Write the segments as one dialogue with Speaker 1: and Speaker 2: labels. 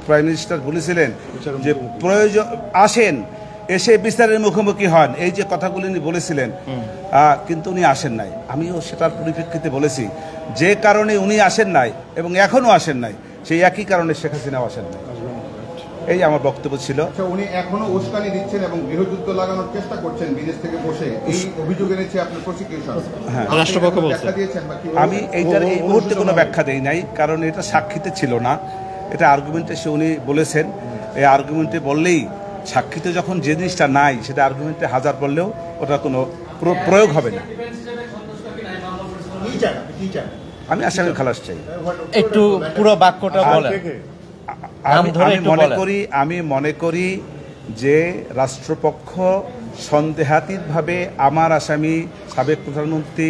Speaker 1: Prime minister বলেছিলেন যে প্রয়োজন আসেন, এসে বিচারের মুখোমুখি হন, এই যে কথাগুলি উনি বলেছিলেন, কিন্তু উনি আসেন নাই। আমিও সেটার পরিপ্রেক্ষিতে বলেছি যে কারণে উনি আসেন নাই এবং এখনো আসেন নাই, সেই একই কারণে শেখ হাসিনাও আসেন নাই। এই আমার বক্তব্য ছিল।
Speaker 2: উনি এখনো উস্কানি দিচ্ছেন এবং গৃহযুদ্ধ লাগানোর চেষ্টা করছেন বিদেশ থেকে বসে, এই অভিযোগ এনেছে আপনার প্রসিকিউশন।
Speaker 3: রাষ্ট্রপক্ষ বলছে।
Speaker 1: আমি এইটার এই মুহূর্তে কোনো ব্যাখ্যা দেই নাই, কারণ এটা সাক্ষীতে ছিল না, এটা আর্গুমেন্টে সে উনি বলেছেন। এই আর্গুমেন্টে বললেই, সাক্ষীতে যখন যে জিনিসটা নাই সেটা আর্গুমেন্টে হাজার বললেও ওটা কোনো প্রয়োগ হবে না। আমি আসামি খালাস চাই।
Speaker 3: একটু পুরো বাক্যটা বলেন।
Speaker 1: আমি মনে করি যে রাষ্ট্রপক্ষ সন্দেহাতীতভাবে আমার আসামি সাবেক প্রধানমন্ত্রী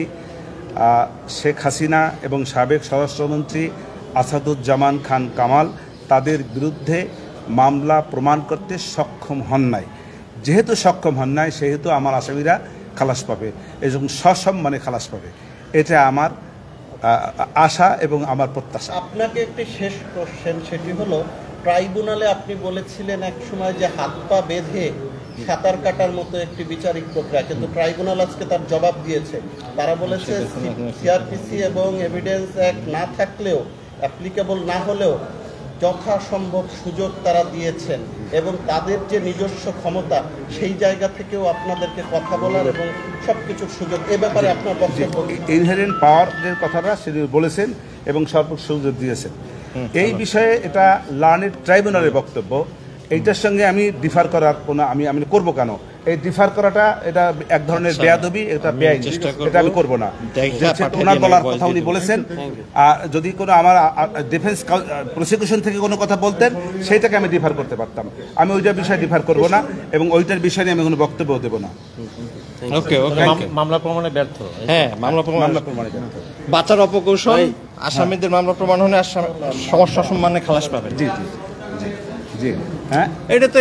Speaker 1: শেখ হাসিনা এবং সাবেক স্বরাষ্ট্রমন্ত্রী আসাদুজ্জামান খান কামাল তাদের বিরুদ্ধে মামলা প্রমাণ করতে সক্ষম হন নাই। যেহেতু সক্ষম হন নাই, সেহেতু আমার আসামিরা খালাস পাবে এবং সসম্মানে খালাস পাবে। এটা আমার আশা এবং আমার প্রত্যাশা।
Speaker 4: আপনাকে একটি শেষ কোশ্চেন, সেটি হলো ট্রাইব্যুনালে আপনি বলেছিলেন এক সময় যে হাত পা বেঁধে সাঁতার কাটার মতো একটি বিচারিক প্রক্রিয়া, কিন্তু ট্রাইব্যুনাল আজকে তার জবাব দিয়েছে। তারা বলেছে সিআরপিসি এবং এভিডেন্স অ্যাক্ট না থাকলেও, অ্যাপ্লিকেবল না হলেও যথাসম্ভব সুযোগ তারা দিয়েছেন এবং তাদের যে নিজস্ব ক্ষমতা সেই জায়গা থেকেও আপনাদেরকে কথা বলার এবং সবকিছুর সুযোগ। এ ব্যাপারে আপনার বক্তব্য?
Speaker 1: ইনহেরেন্ট পাওয়ার যে কথাটা সেটি বলেছেন এবং সর্বোচ্চ সুযোগ দিয়েছেন। এই বিষয়ে এটা লার্নেড ট্রাইব্যুনালের বক্তব্য। এইটার সঙ্গে আমি ডিফার করার কোনো আমি করবো কেন? এই ডিফার করাটা এটা এক ধরনের বেয়াদবি, এটা বেআইনি, এটা আমি করবো না। ওনার বলার কথা উনি বলেছেন, যদি কোনো আমার ডিফেন্স প্রসিকিউশন থেকে কোনো কথা বলতেন সেইটাকে আমি ডিফার করতে পারতাম। আমি ওইটার বিষয়ে ডিফার করবো না এবং ওইটার বিষয়ে নিয়ে আমি কোনো বক্তব্য দেবো না।
Speaker 3: মামলা প্রমাণে ব্যর্থ। হ্যাঁ, মামলা প্রমাণে ব্যর্থ।
Speaker 5: বাঁচার অপকৌশল, আসামিদের মামলা প্রমাণ হলে সমস্যা সম্মানে খালাস পাবে।
Speaker 1: জি জি জি জি, হ্যাঁ,
Speaker 5: এটা তো